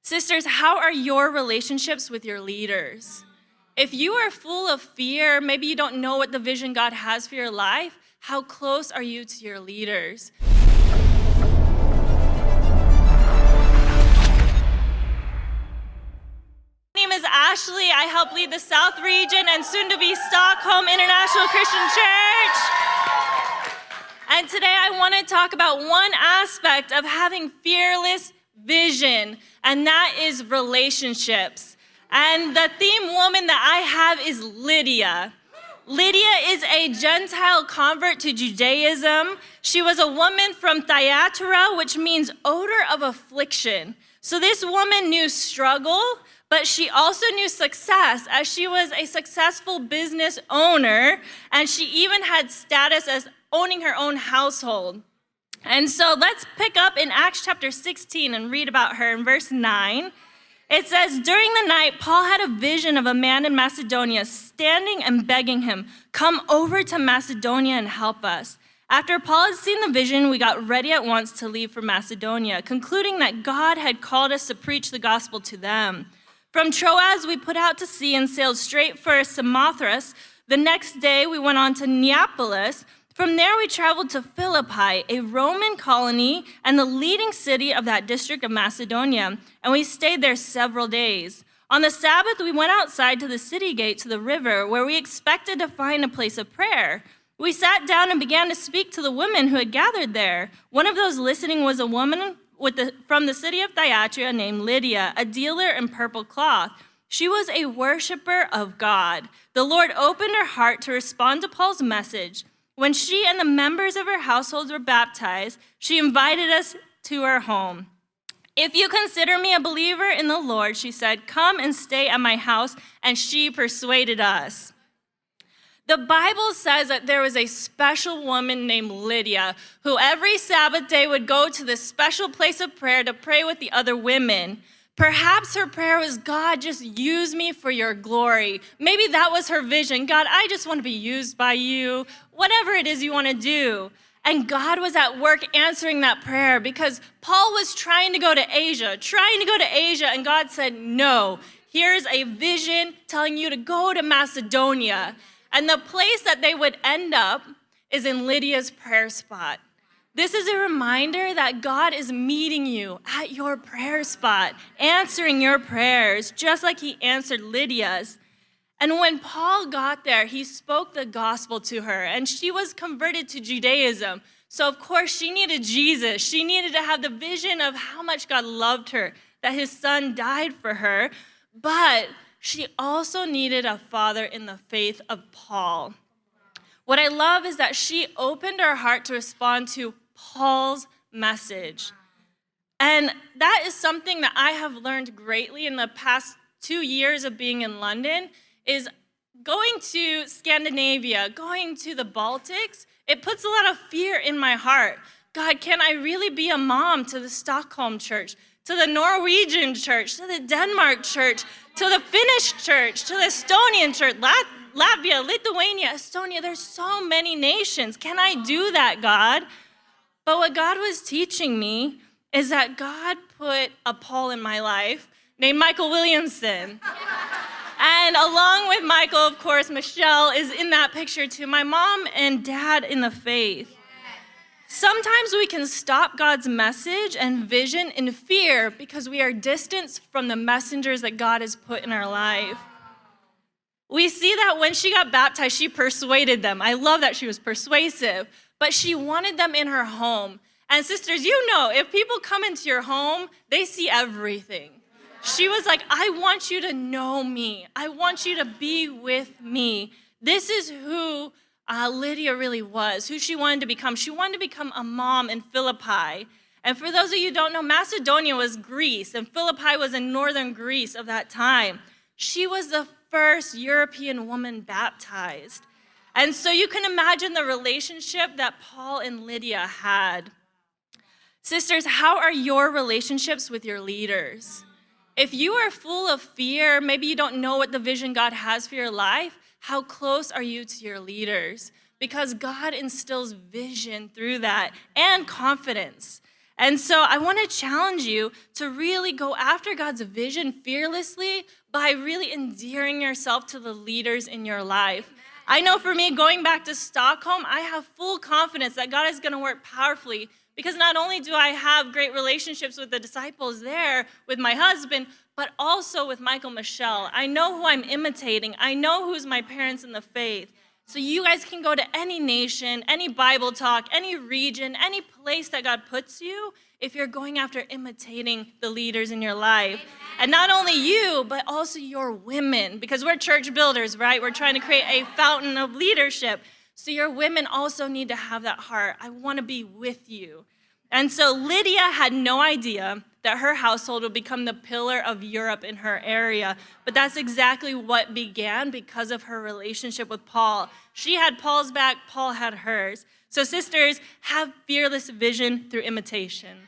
Sisters, how are your relationships with your leaders? If you are full of fear, maybe you don't know what the vision God has for your life, how close are you to your leaders? My name is Ashley. I help lead the South region and soon to be Stockholm International Christian Church. And today I want to talk about one aspect of having fearless vision, and that is relationships. And the theme woman that I have is Lydia. Lydia is a Gentile convert to Judaism. She was a woman from Thyatira, which means odor of affliction. So this woman knew struggle, but she also knew success, as she was a successful business owner, and she even had status as owning her own household. And so let's pick up in Acts chapter 16 and read about her in verse 9. It says, during the night, Paul had a vision of a man in Macedonia standing and begging him, come over to Macedonia and help us. After Paul had seen the vision, we got ready at once to leave for Macedonia, concluding that God had called us to preach the gospel to them. From Troas, we put out to sea and sailed straight for Samothrace. The next day, we went on to Neapolis. From there, we traveled to Philippi, a Roman colony and the leading city of that district of Macedonia, and we stayed there several days. On the Sabbath, we went outside to the city gate to the river, where we expected to find a place of prayer. We sat down and began to speak to the women who had gathered there. One of those listening was a woman from the city of Thyatira named Lydia, a dealer in purple cloth. She was a worshiper of God. The Lord opened her heart to respond to Paul's message. When she and the members of her household were baptized, she invited us to her home. If you consider me a believer in the Lord, she said, come and stay at my house, and she persuaded us. The Bible says that there was a special woman named Lydia who every Sabbath day would go to this special place of prayer to pray with the other women. Perhaps her prayer was, God, just use me for your glory. Maybe that was her vision. God, I just want to be used by you, whatever it is you want to do. And God was at work answering that prayer because Paul was trying to go to Asia, and God said, no, here's a vision telling you to go to Macedonia. And the place that they would end up is in Lydia's prayer spot. This is a reminder that God is meeting you at your prayer spot, answering your prayers, just like he answered Lydia's. And when Paul got there, he spoke the gospel to her, and she was converted to Judaism. So of course, she needed Jesus. She needed to have the vision of how much God loved her, that his son died for her, but she also needed a father in the faith of Paul. What I love is that she opened her heart to respond to Paul's message. And that is something that I have learned greatly in the past 2 years of being in London, is going to Scandinavia, going to the Baltics, it puts a lot of fear in my heart. God, can I really be a mom to the Stockholm church, to the Norwegian church, to the Denmark church, to the Finnish church, to the Estonian church, Latvia, Lithuania, Estonia? There's so many nations. Can I do that, God? But what God was teaching me is that God put a Paul in my life named Michael Williamson. And along with Michael, of course, Michelle is in that picture too, my mom and dad in the faith. Sometimes we can stop God's message and vision in fear because we are distanced from the messengers that God has put in our life. We see that when she got baptized, she persuaded them. I love that she was persuasive. But she wanted them in her home. And sisters, you know, if people come into your home, they see everything. She was like, I want you to know me. I want you to be with me. This is who Lydia really was, who she wanted to become. She wanted to become a mom in Philippi. And for those of you who don't know, Macedonia was Greece, and Philippi was in northern Greece of that time. She was the first European woman baptized. And so you can imagine the relationship that Paul and Lydia had. Sisters, how are your relationships with your leaders? If you are full of fear, maybe you don't know what the vision God has for your life, how close are you to your leaders? Because God instills vision through that and confidence. And so I want to challenge you to really go after God's vision fearlessly by really endearing yourself to the leaders in your life. I know for me, going back to Stockholm, I have full confidence that God is going to work powerfully, because not only do I have great relationships with the disciples there, with my husband, but also with Michael Michelle. I know who I'm imitating. I know who's my parents in the faith. So you guys can go to any nation, any Bible talk, any region, any place that God puts you if you're going after imitating the leaders in your life. And not only you, but also your women, because we're church builders, right? We're trying to create a fountain of leadership. So your women also need to have that heart. I want to be with you. And so Lydia had no idea that her household would become the pillar of Europe in her area. But that's exactly what began because of her relationship with Paul. She had Paul's back, Paul had hers. So sisters, have fearless vision through imitation.